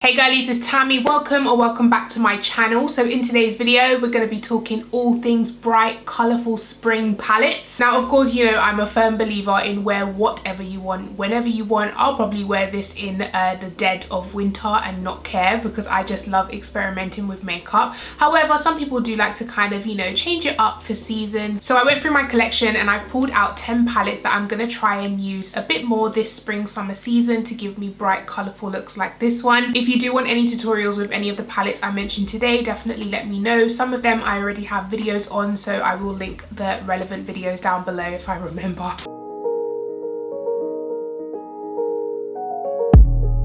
Hey girlies, it's Tammy. Welcome back to my channel. So in today's video, we're going to be talking all things bright, colourful spring palettes. Now, of course, you know, I'm a firm believer in wear whatever you want, whenever you want. I'll probably wear this in the dead of winter and not care because I just love experimenting with makeup. However, some people do like to kind of, you know, change it up for seasons. So I went through my collection and I've pulled out 10 palettes that I'm going to try and use a bit more this spring summer season to give me bright, colourful looks like this one. If you do want any tutorials with any of the palettes I mentioned today, definitely let me know. Some of them I already have videos on, so I will link the relevant videos down below if I remember.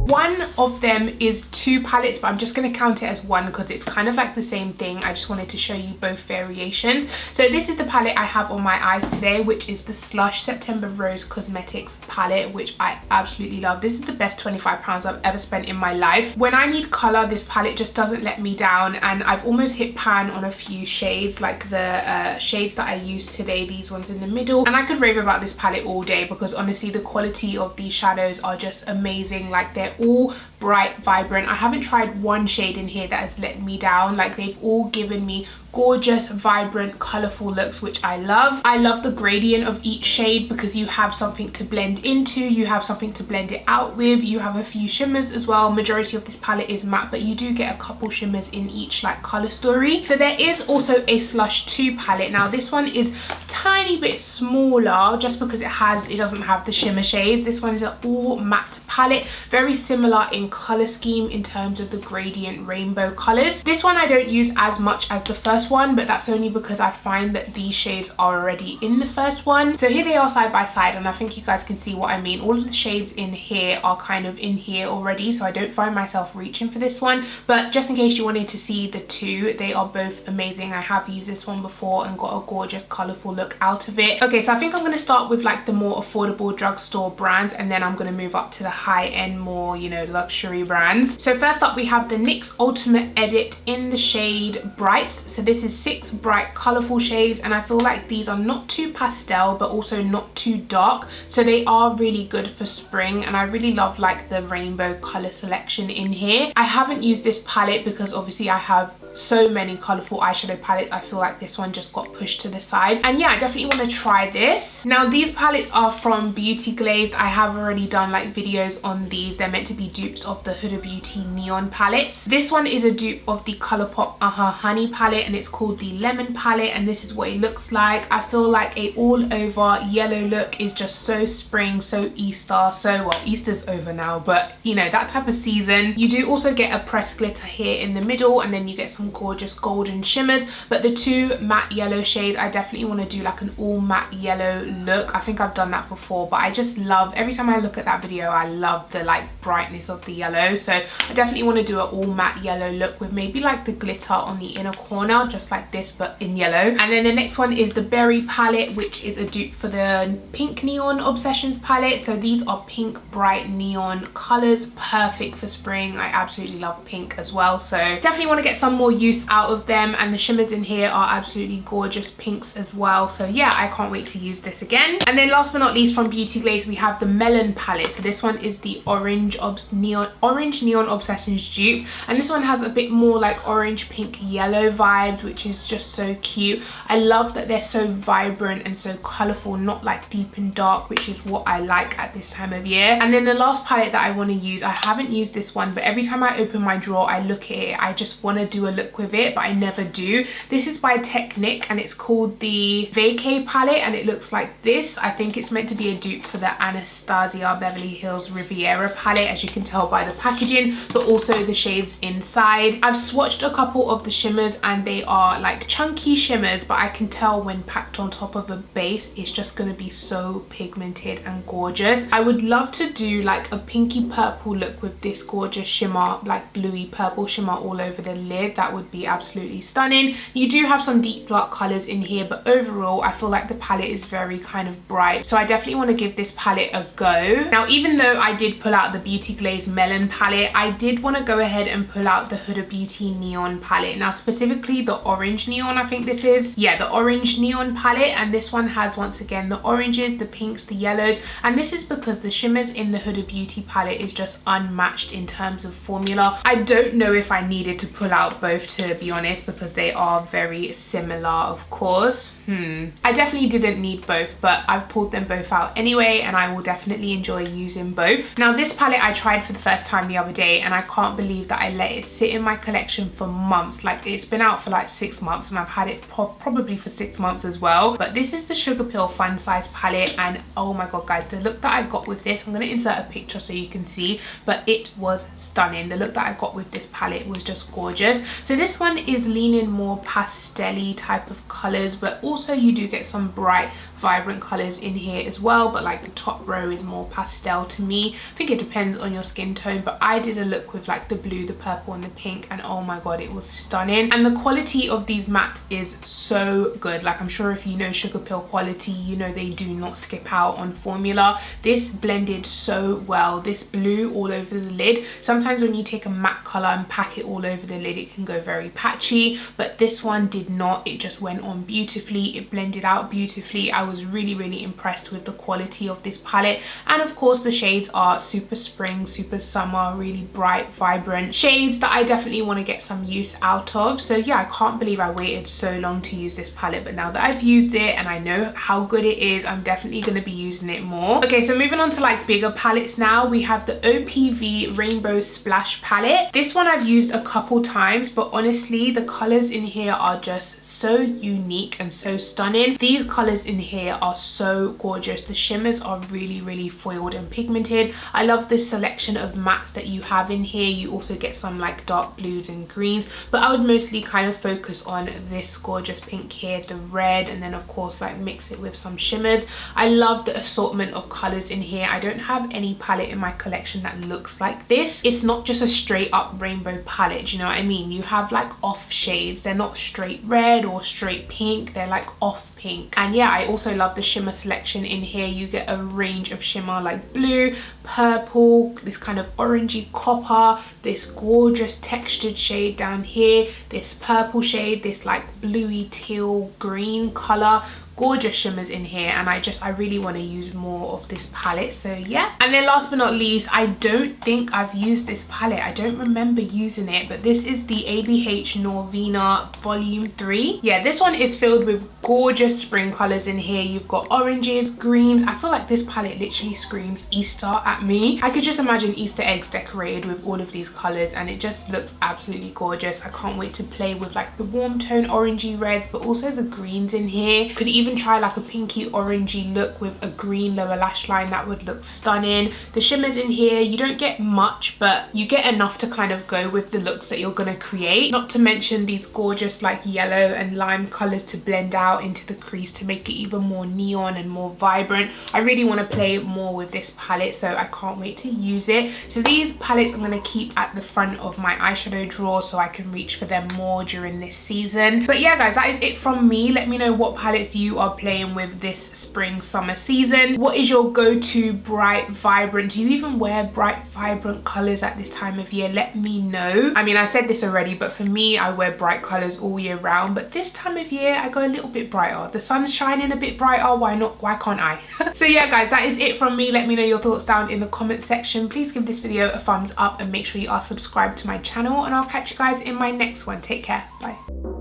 One of them is 2 palettes, but I'm just going to count it as one because it's kind of like the same thing. I just wanted to show you both variations. So this is the palette I have on my eyes today, which is the Slush September Rose Cosmetics palette, which I absolutely love. This is the best £25 I've ever spent in my life. When I need colour, this palette just doesn't let me down, and I've almost hit pan on a few shades, like the shades that I used today, these ones in the middle. And I could rave about this palette all day because honestly the quality of these shadows are just amazing. Like, they're all bright, vibrant. I haven't tried one shade in here that has let me down. Like, they've all given me gorgeous, vibrant, colourful looks, which I love. I love the gradient of each shade because you have something to blend into, you have something to blend it out with, you have a few shimmers as well. Majority of this palette is matte, but you do get a couple shimmers in each like colour story. So there is also a Slush 2 palette. Now this one is a tiny bit smaller just because it doesn't have the shimmer shades. This one is an all matte palette, very similar in colour scheme in terms of the gradient rainbow colours. This one I don't use as much as the first one, but that's only because I find that these shades are already in the first one. So here they are side by side, and I think you guys can see what I mean. All of the shades in here are kind of in here already, so I don't find myself reaching for this one. But just in case you wanted to see the two, they are both amazing. I have used this one before and got a gorgeous colourful look out of it. Okay, so I think I'm going to start with like the more affordable drugstore brands, and then I'm going to move up to the high-end, more, you know, luxury brands. So first up we have the NYX Ultimate Edit in the shade Brights. So this is 6 bright colourful shades, and I feel like these are not too pastel but also not too dark, so they are really good for spring. And I really love like the rainbow colour selection in here. I haven't used this palette because obviously I have so many colourful eyeshadow palettes. I feel like this one just got pushed to the side, and yeah, I definitely want to try this. Now these palettes are from Beauty Glaze. I have already done like videos on these. They're meant to be dupes of the Huda Beauty neon palettes. This one is a dupe of the Colourpop Honey palette, and it's called the Lemon palette, and this is what it looks like. I feel like a all over yellow look is just so spring, so Easter. So well, Easter's over now, but you know, that type of season. You do also get a pressed glitter here in the middle, and then you get some gorgeous golden shimmers. But the 2 matte yellow shades, I definitely want to do like an all matte yellow look. I think I've done that before, but I just love, every time I look at that video, I love the like brightness of the yellow. So I definitely want to do an all matte yellow look with maybe like the glitter on the inner corner, just like this but in yellow. And then the next one is the Berry palette, which is a dupe for the Pink Neon Obsessions palette. So these are pink bright neon colors, perfect for spring. I absolutely love pink as well, so definitely want to get some more use out of them. And the shimmers in here are absolutely gorgeous pinks as well, so yeah, I can't wait to use this again. And then last but not least from Beauty Glaze we have the Melon palette. So this one is the Orange Neon Obsessions dupe, and this one has a bit more like orange pink yellow vibes, which is just so cute. I love that they're so vibrant and so colourful, not like deep and dark, which is what I like at this time of year. And then the last palette that I want to use, I haven't used this one, but every time I open my drawer I look at it, I just want to do a look with it, but I never do. This is by Technic, and it's called the Vacay palette, and it looks like this. I think it's meant to be a dupe for the Anastasia Beverly Hills Riviera palette, as you can tell by the packaging, but also the shades inside. I've swatched a couple of the shimmers and they are like chunky shimmers, but I can tell when packed on top of a base it's just going to be so pigmented and gorgeous. I would love to do like a pinky purple look with this gorgeous shimmer, like bluey purple shimmer all over the lid. That that would be absolutely stunning. You do have some deep dark colors in here, but overall I feel like the palette is very kind of bright, so I definitely want to give this palette a go. Now, even though I did pull out the Beauty Glaze Melon palette, I did want to go ahead and pull out the Huda Beauty Neon palette. Now, specifically the orange neon, I think this is, yeah, the orange neon palette, and this one has, once again, the oranges, the pinks, the yellows, and this is because the shimmers in the Huda Beauty palette is just unmatched in terms of formula. I don't know if I needed to pull out both, to be honest, because they are very similar, of course. I definitely didn't need both, but I've pulled them both out anyway, and I will definitely enjoy using both. Now, this palette I tried for the first time the other day, and I can't believe that I let it sit in my collection for months. Like, it's been out for like 6 months, and I've had it probably for 6 months as well. But this is the Sugarpill Fun Size palette, and oh my god, guys, the look that I got with this, I'm going to insert a picture so you can see, but it was stunning. The look that I got with this palette was just gorgeous. So this one is leaning more pastel-y type of colors, but also you do get some bright vibrant colors in here as well, but like the top row is more pastel to me. I think it depends on your skin tone, but I did a look with like the blue, the purple and the pink, and oh my god, it was stunning. And the quality of these mattes is so good. Like, I'm sure if you know Sugarpill quality, you know they do not skip out on formula. This blended so well. This blue all over the lid. Sometimes when you take a matte color and pack it all over the lid, it can go very patchy, but this one did not. It just went on beautifully. It blended out beautifully. I was really impressed with the quality of this palette, and of course the shades are super spring, super summer, really bright, vibrant shades that I definitely want to get some use out of. So yeah, I can't believe I waited so long to use this palette, but now that I've used it and I know how good it is, I'm definitely going to be using it more. Okay, so moving on to like bigger palettes now, we have the OPV Rainbow Splash palette. This one I've used a couple times, but honestly the colors in here are just so unique and so stunning. These colors in here are so gorgeous. The shimmers are really foiled and pigmented. I love this selection of mattes that you have in here. You also get some like dark blues and greens, but I would mostly kind of focus on this gorgeous pink here, the red, and then of course like mix it with some shimmers. I love the assortment of colors in here. I don't have any palette in my collection that looks like this. It's not just a straight up rainbow palette, you know what I mean? You have like off shades. They're not straight red or straight pink, they're like off pink. And yeah, I also love the shimmer selection in here. You get a range of shimmer like blue, purple, this kind of orangey copper, this gorgeous textured shade down here, this purple shade, this like bluey teal green color. Gorgeous shimmers in here, and I really want to use more of this palette. So yeah, and then last but not least, I don't think I've used this palette. I don't remember using it, but this is the ABH Norvina Volume 3. Yeah, this one is filled with gorgeous spring colors in here. You've got oranges, greens. I feel like this palette literally screams Easter at me. I could just imagine Easter eggs decorated with all of these colors, and it just looks absolutely gorgeous. I can't wait to play with like the warm tone orangey reds, but also the greens in here. Could even try like a pinky orangey look with a green lower lash line. That would look stunning. The shimmers in here, you don't get much, but you get enough to kind of go with the looks that you're going to create. Not to mention these gorgeous like yellow and lime colors to blend out into the crease to make it even more neon and more vibrant. I really want to play more with this palette, so I can't wait to use it. So these palettes I'm going to keep at the front of my eyeshadow drawer so I can reach for them more during this season. But yeah guys, that is it from me. Let me know what palettes you are playing with this spring summer season. What is your go-to bright vibrant? Do you even wear bright vibrant colors at this time of year? Let me know. I mean, I said this already, but for me, I wear bright colors all year round, but this time of year I go a little bit brighter. The sun's shining a bit brighter, why not? Why can't I? So yeah guys, that is it from me. Let me know your thoughts down in the comment section. Please give this video a thumbs up and make sure you are subscribed to my channel, and I'll catch you guys in my next one. Take care. Bye.